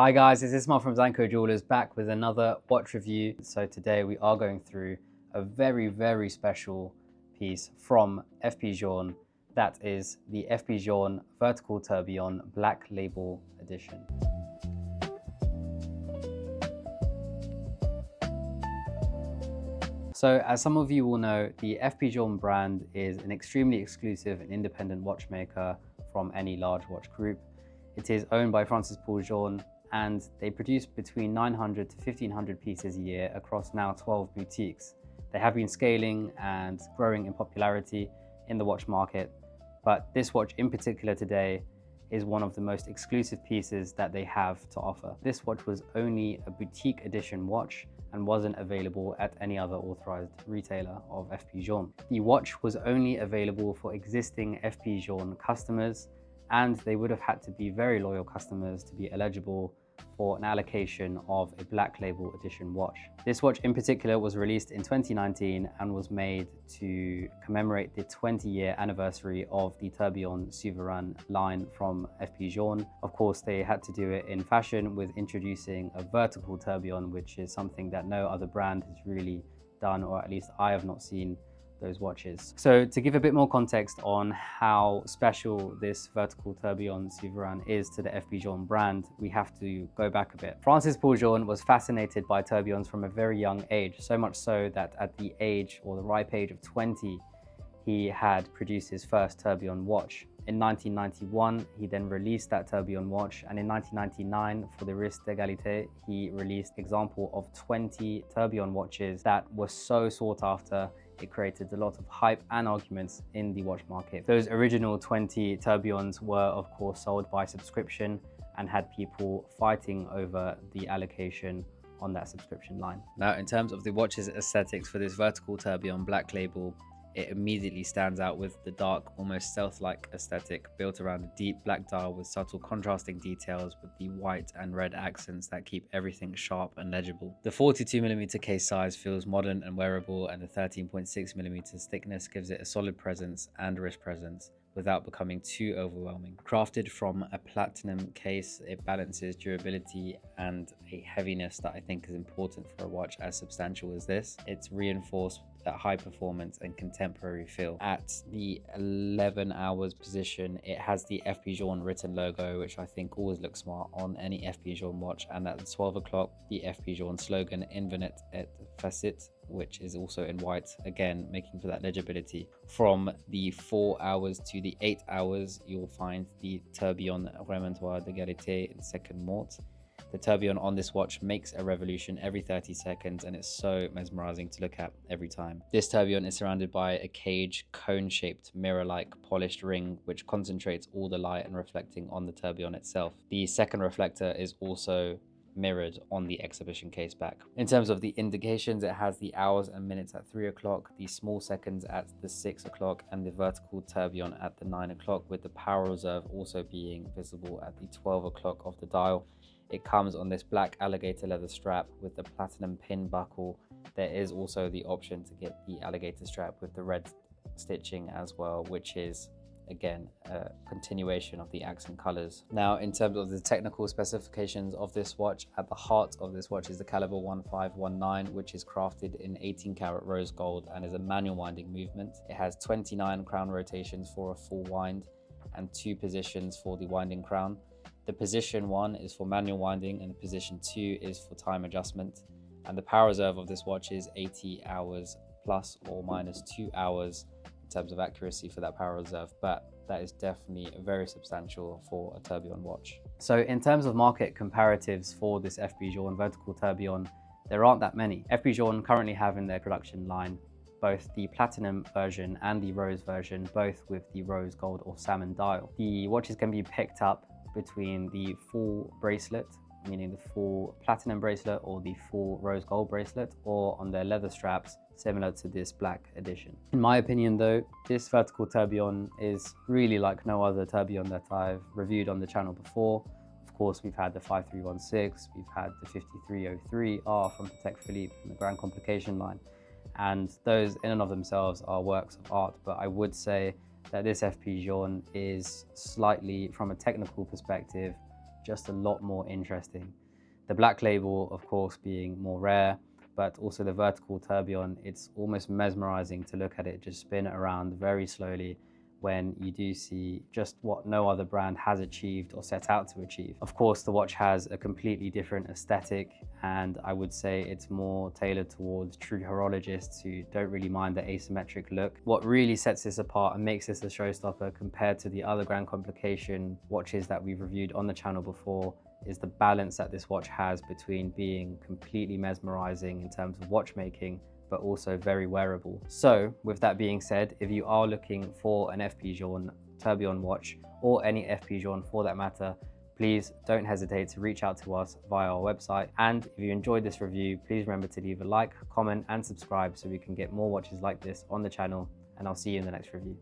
Hi guys, it's Ismail from Xanco Jewelers back with another watch review. So today we are going through a very special piece from FP Journe. That is the FP Journe Vertical Tourbillon Black Label Edition. So as some of you will know, the FP Journe brand is an extremely exclusive and independent watchmaker from any large watch group. It is owned by François-Paul Journe, and they produce between 900 to 1500 pieces a year across now 12 boutiques. They have been scaling and growing in popularity in the watch market, but this watch in particular today is one of the most exclusive pieces that they have to offer. This watch was only a boutique edition watch and wasn't available at any other authorized retailer of FP Journe. The watch was only available for existing FP Journe customers, and they would have had to be very loyal customers to be eligible for an allocation of a black label edition watch. This watch in particular was released in 2019 and was made to commemorate the 20-year anniversary of the Tourbillon Souverain line from FP Journe. Of course, they had to do it in fashion with introducing a vertical tourbillon, which is something that no other brand has really done, or at least I have not seen those watches. So to give a bit more context on how special this vertical tourbillon Souverain is to the FP Journe brand, we have to go back a bit. François-Paul Journe was fascinated by tourbillons from a very young age, so much so that at the age or the ripe age of 20, he had produced his first tourbillon watch. In 1991, he then released that tourbillon watch, and in 1999, for the Risque d'Égalité, he released an example of 20 tourbillon watches that were so sought after. It created a lot of hype and arguments in the watch market. Those original 20 tourbillons were of course sold by subscription and had people fighting over the allocation on that subscription line. Now, in terms of the watch's aesthetics for this vertical tourbillon black label, it immediately stands out with the dark, almost stealth-like aesthetic built around a deep black dial with subtle contrasting details with the white and red accents that keep everything sharp and legible. The 42mm case size feels modern and wearable, and the 13.6mm thickness gives it a solid presence and wrist presence without becoming too overwhelming. Crafted from a platinum case, it balances durability and a heaviness that I think is important for a watch as substantial as this. It's reinforced that high performance and contemporary feel. At the 11 hours position, it has the FP Journe written logo, which I think always looks smart on any FP Journe watch. And at 12 o'clock, the FP Journe slogan, Invenit et Facit, which is also in white, again making for that legibility. From the 4 hours to the 8 hours, you'll find the Tourbillon Remontoir d'Égalité in second mort. The tourbillon on this watch makes a revolution every 30 seconds, and it's so mesmerizing to look at every time. This tourbillon is surrounded by a cage cone-shaped mirror-like polished ring which concentrates all the light and reflecting on the tourbillon itself. The second reflector is also mirrored on the exhibition case back. In terms of the indications, it has the hours and minutes at 3 o'clock, the small seconds at the 6 o'clock, and the vertical tourbillon at the 9 o'clock, with the power reserve also being visible at the 12 o'clock of the dial. It comes on this black alligator leather strap with the platinum pin buckle. There is also the option to get the alligator strap with the red stitching as well, which is again a continuation of the accent colors. Now, in terms of the technical specifications of this watch, at the heart of this watch is the caliber 1519, which is crafted in 18 karat rose gold and is a manual winding movement. It has 29 crown rotations for a full wind and 2 positions for the winding crown. The position 1 is for manual winding and position 2 is for time adjustment. And the power reserve of this watch is 80 hours plus or minus 2 hours in terms of accuracy for that power reserve, but that is definitely very substantial for a tourbillon watch. So in terms of market comparatives for this FP Journe vertical tourbillon, there aren't that many. FP Journe currently have in their production line both the platinum version and the rose version, both with the rose gold or salmon dial. The watches can be picked up between the full bracelet, meaning the full platinum bracelet or the full rose gold bracelet, or on their leather straps, similar to this black edition. In my opinion though, this vertical tourbillon is really like no other tourbillon that I've reviewed on the channel before. Of course, we've had the 5316, we've had the 5303R from Patek Philippe and the Grand Complication line, and those in and of themselves are works of art, but I would say that this FP Journe is slightly, from a technical perspective, just a lot more interesting. The black label, of course, being more rare, but also the vertical tourbillon, it's almost mesmerizing to look at it just spin around very slowly when you do see just what no other brand has achieved or set out to achieve. Of course, the watch has a completely different aesthetic, and I would say it's more tailored towards true horologists who don't really mind the asymmetric look. What really sets this apart and makes this a showstopper compared to the other Grand Complication watches that we've reviewed on the channel before is the balance that this watch has between being completely mesmerizing in terms of watchmaking, but also very wearable. So with that being said, if you are looking for an FP Journe tourbillon watch, or any FP Journe for that matter, please don't hesitate to reach out to us via our website. And if you enjoyed this review, please remember to leave a like, comment and subscribe so we can get more watches like this on the channel, and I'll see you in the next review.